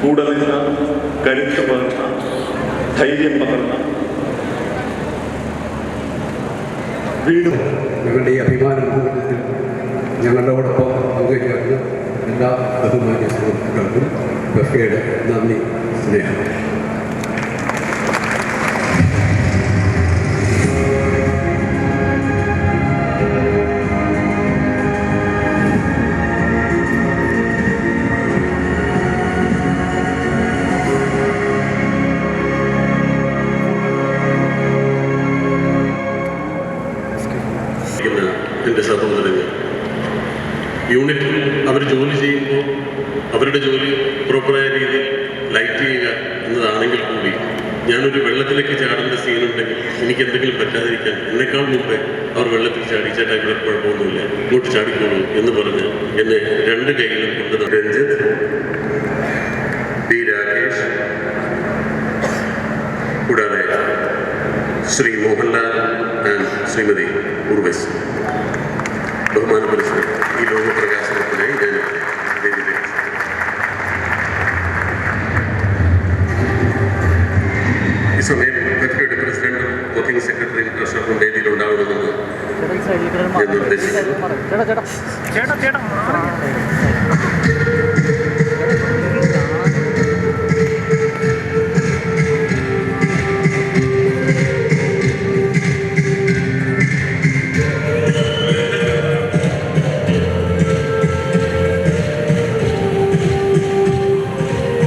കൂടെ നിന്ന് കരുത്ത് പകർന്ന, ധൈര്യം പകർന്ന, വീണ്ടും ഞങ്ങളുടെ ഈ അഭിമാന മുഹൂർത്തത്തിൽ ഞങ്ങളോടൊപ്പം പങ്കുചേർന്ന് എല്ലാ ബഹുമാന്യ സുഹൃത്തുക്കൾക്കും ബഫയുടെ നന്ദി, സ്നേഹം. എൻ്റെ സഹോദരങ്ങൾ, യൂണിറ്റിൽ അവർ ജോലി ചെയ്യുമ്പോൾ അവരുടെ ജോലി പ്രോപ്പറായ രീതിയിൽ ലൈറ്റ് ചെയ്യുക എന്നതാണെങ്കിൽ കൂടി ഞാനൊരു വെള്ളത്തിലേക്ക് ചാടേണ്ട സീനുണ്ടെങ്കിൽ എനിക്ക് എന്തെങ്കിലും പറ്റാതിരിക്കാൻ എന്നെക്കാൾ മുമ്പേ അവർ വെള്ളത്തിൽ ചാടി, ചേട്ടാ ഇവിടെ കുഴപ്പമൊന്നുമില്ല, ഇങ്ങോട്ട് ചാടിക്കോളൂ എന്ന് പറഞ്ഞ് എന്നെ രണ്ട് കൈയിലും കൊണ്ട് രഞ്ജിത്ത്, പി രാകേഷ്, കൂടാതെ ശ്രീ മോഹൻലാൽ ആൻഡ് ശ്രീമതി ഉർവശി. ബഹുമാനപ്പെട്ട ഈ ലോകപ്രകാശനത്തിനായി ഞാൻ വേദിയിലേക്ക് ഈ സമയം ബഫയുടെ പ്രസിഡന്റും വർക്കിംഗ് സെക്രട്ടറിയും ട്രഷററും വേദിയിലുണ്ടാവണമെന്ന് ഞാൻ നിർദ്ദേശിക്കുന്നു.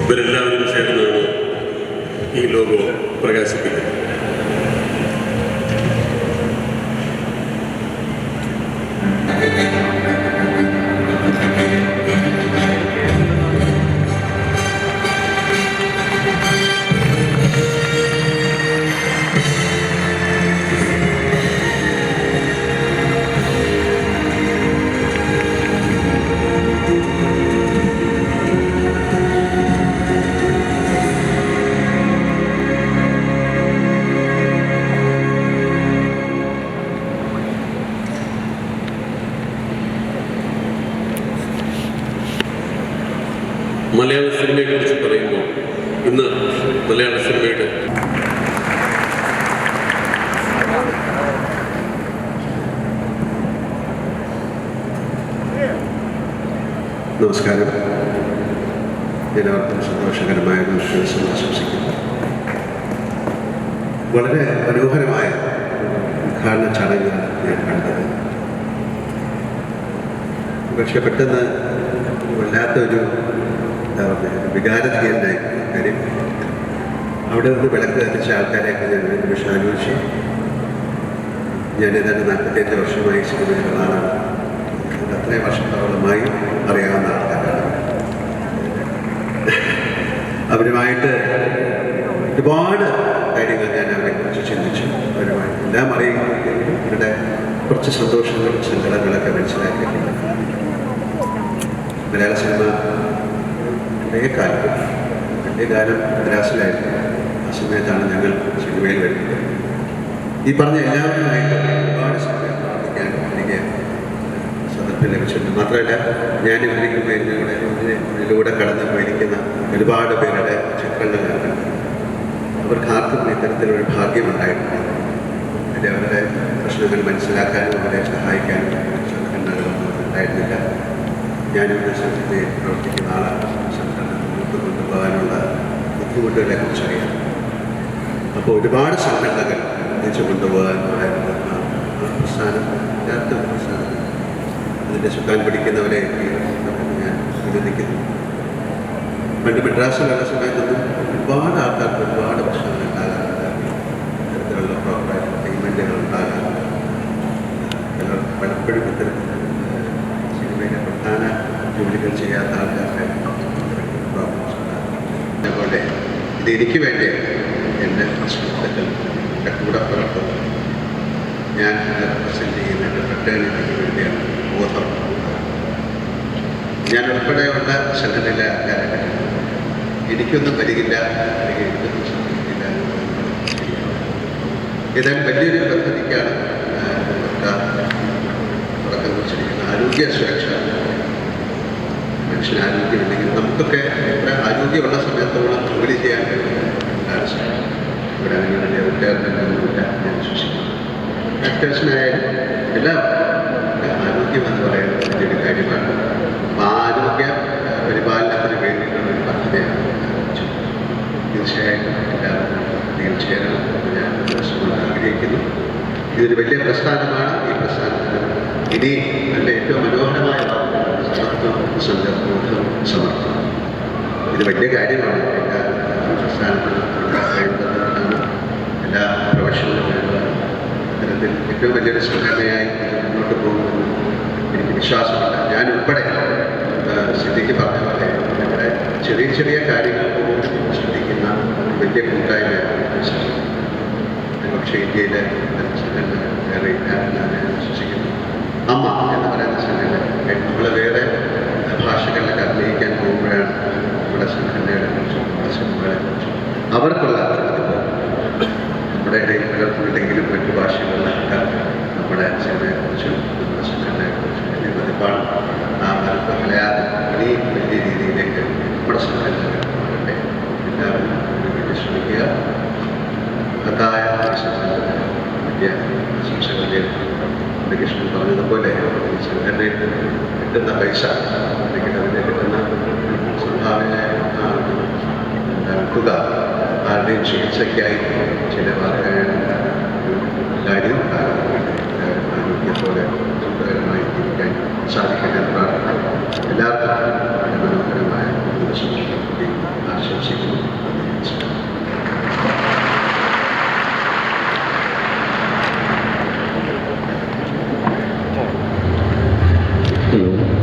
ഇവരെല്ലാവരും ചേർന്നാണ് ഈ ലോഗോ പ്രകാശിപ്പിക്കുന്നത്. മലയാള സിനിമയെക്കുറിച്ച് പറയുമ്പോൾ ഇന്ന് മലയാള സിനിമയുടെ നമസ്കാരം. എല്ലാവർക്കും സന്തോഷകരമായ ദിവസം ആശംസിക്കുന്നു. വളരെ മനോഹരമായ ഉദ്ഘാടന ചടങ്ങാണ് ഞാൻ കണ്ടത്. പക്ഷെ പെട്ടെന്ന് വല്ലാത്തൊരു വികാരധീയനായി. കാര്യം അവിടെ നിന്ന് വിളക്ക് കത്തിച്ച ആൾക്കാരെയൊക്കെ ഞാൻ ഒരു നിമിഷം ആലോചിച്ചു. ഞാൻ ഏതാണ്ട് 45 വർഷമായി സിനിമയിലുള്ള ആളാണ്. അത്രയും വർഷത്തോളമായി അറിയാവുന്ന ആൾക്കാരാണ്. അവരുമായിട്ട് ഒരുപാട് കാര്യങ്ങൾ ഞാൻ അവരെക്കുറിച്ച് ചിന്തിച്ചു. അവരുമായിട്ട് എല്ലാം അറിയുമെങ്കിലും അവരുടെ കുറച്ച് സന്തോഷങ്ങളും സങ്കടങ്ങളൊക്കെ മനസ്സിലാക്കിയിട്ടുണ്ട്. മലയാള സിനിമ വലിയ കാലം മദ്രാസിലായിരുന്നു. ആ സമയത്താണ് ഞങ്ങൾ സിനിമയിൽ വരുന്നത്. ഈ പറഞ്ഞ എല്ലാവരുമായിട്ട് ഒരുപാട് സമയം പ്രവർത്തിക്കാൻ എനിക്ക് സന്ദർഭം ലഭിച്ചിട്ടുണ്ട്. മാത്രമല്ല, ഞാൻ ഇതിലൂടെ കടന്നു പോയിരിക്കുന്ന ഒരുപാട് പേരുടെ ചിത്രങ്ങളാണ്. അവർക്ക് ആർക്കും ഇത്തരത്തിലൊരു ഭാഗ്യമുണ്ടായിട്ടുണ്ട്. അവരുടെ പ്രശ്നങ്ങൾ മനസ്സിലാക്കാനും അവരെ സഹായിക്കാനും സംഘടനകളൊന്നും ഉണ്ടായിരുന്നില്ല. ഞാനിവിടെ സംഘടനയിൽ പ്രവർത്തിക്കുന്ന ആളാണ്. സംഘടന മുന്നോട്ട് കൊണ്ടുപോകാനുള്ള ബുദ്ധിമുട്ടുകളെക്കുറിച്ച് അറിയാം. അപ്പോൾ ഒരുപാട് സംഘടനകൾ ഒന്നിച്ചു കൊണ്ടുപോകാൻ പറയുന്നത് ആ പ്രസ്ഥാനം യഥാർത്ഥ പ്രസ്ഥാനം അതിൻ്റെ ചുക്കാൻ പിടിക്കുന്നവരെ ഞാൻ അഭിനന്ദിക്കുന്നു. പണ്ട് മദ്രാസിലുള്ള സമയത്തൊന്നും ഒരുപാട് ആൾക്കാർക്ക് ഒരുപാട് പ്രശ്നങ്ങൾ ഉണ്ടാകാറുണ്ട്. ഇത്തരത്തിലുള്ള പ്രോപ്പറായിട്ട് പേയ്മെൻറ്റുകൾ ഉണ്ടാകാറുണ്ട്. പലപ്പോഴും ഇത്തരത്തിൽ സിനിമയിലെ പ്രധാന ജോലികൾ ചെയ്യാത്ത ആൾക്കാരുടെ പ്രോബ്ലംസ് ഉണ്ടാകും. അതുപോലെ ഇത് എനിക്ക് വേണ്ടി എൻ്റെ സുഹൃത്തുക്കൾ എൻ്റെ കൂടെ പുറത്തുന്നത് ഞാൻ റെപ്രസെൻ്റ് ചെയ്യുന്ന എൻ്റെ ഫ്രട്ടേണിറ്റിക്ക് വേണ്ടിയാണ് ബോധം. ഞാൻ ഉൾപ്പെടെയുള്ള സംഘടനയിലെ ആൾക്കാരെ എനിക്കൊന്നും വരികില്ല, അല്ലെങ്കിൽ എനിക്കൊന്നും സംഭവിക്കില്ല. ഏതായാലും വലിയൊരു പദ്ധതിക്കാണ് തുടക്കം കുറിച്ചിരിക്കുന്ന ആരോഗ്യ സുരക്ഷ. മനുഷ്യന് ആരോഗ്യമില്ലെങ്കിൽ നമുക്കൊക്കെ എത്ര ആരോഗ്യമുള്ള സമയത്തോളം ജോലി ചെയ്യാൻ കഴിയും. ഇവിടെ നിങ്ങളുടെ റിട്ടയർമെൻറ്റൊന്നുമില്ല ഞാൻ വിശ്വസിക്കുന്നു. അത്യാവശ്യമായാലും എല്ലാം ആരോഗ്യമെന്ന് പറയുന്നത് വലിയൊരു കാര്യമാണ്. അപ്പോൾ ആ ആരോഗ്യ പരിപാലനത്തിന് വേണ്ടിയിട്ടുള്ള ഒരു പദ്ധതിയാണ് തീർച്ചയായിട്ടും എല്ലാവരും തീർച്ചയായും ഞാൻ ആഗ്രഹിക്കുന്നു. ഇതൊരു വലിയ പ്രസ്ഥാനമാണ്. ഈ പ്രസ്ഥാനത്തിന് ഇനി നല്ല ഏറ്റവും മനോഹരമായ സമത്വം, സന്ദർഭോധം, സമർത്ഥം. ഇത് വലിയ കാര്യമാണ്. എല്ലാ പ്രസ്ഥാനത്തിനും വേണ്ടതാണ്. എല്ലാ പ്രൊഫഷണലും വേണ്ടതാണ്. ഇത്തരത്തിൽ ഏറ്റവും വലിയൊരു സംഘടനയായി മുന്നോട്ട് പോകുമെന്ന് എനിക്ക് വിശ്വാസമുണ്ട്. ഞാൻ ഉൾപ്പെടെ സിദ്ധിക്ക് പറഞ്ഞ പോലെ നമ്മുടെ ചെറിയ ചെറിയ കാര്യങ്ങൾ പോലും ശ്രദ്ധിക്കുന്ന വലിയ കൂട്ടായ്മയാണ്. പക്ഷേ ഇന്ത്യയിലെ സംഘടന വേറെ ഇല്ലാന്ന് ഞാൻ വിശ്വസിക്കുന്നു. അമ്മ എന്ന് പറയുന്ന സംഘടന നമ്മൾ വേറെ ഭാഷകളിലൊക്കെ അഭിനയിക്കാൻ പോകുമ്പോഴാണ് നമ്മുടെ സംഘടനകളെ കുറിച്ചും നമ്മുടെ സിനിമകളെ കുറിച്ചും അവർക്കുള്ള അതിപ്പോൾ നമ്മുടെ ഇടയിൽ പലർക്കുണ്ടെങ്കിലും മറ്റു ഭാഷകളിലുള്ള ആൾക്കാർക്ക് നമ്മുടെ സിനിമയെക്കുറിച്ചും നമ്മുടെ സംഘടനയെക്കുറിച്ചും വലിയ പതിപ്പാണ്. ആ പതിപ്പ് കളയാതെ വലിയ വലിയ രീതിയിലേക്ക് നമ്മുടെ സംഘടന മാറട്ടെ. എല്ലാവരും വേണ്ടി ശ്രമിക്കുക. മഹത്തായ വലിയ ആശംസകൾ. കൃഷ്ണൻ പറഞ്ഞതുപോലെ ഈ സംഘടനയിൽ കിട്ടുന്ന പൈസ അല്ലെങ്കിൽ അതിന് കിട്ടുന്ന സംഭാവന തുക ആരുടെയും ചികിത്സയ്ക്കായി ചിലവാക്കാനുള്ള കാര്യം ആരോഗ്യത്തോടെ സുഖകരമായി ജീവിക്കാൻ സാധിക്കും.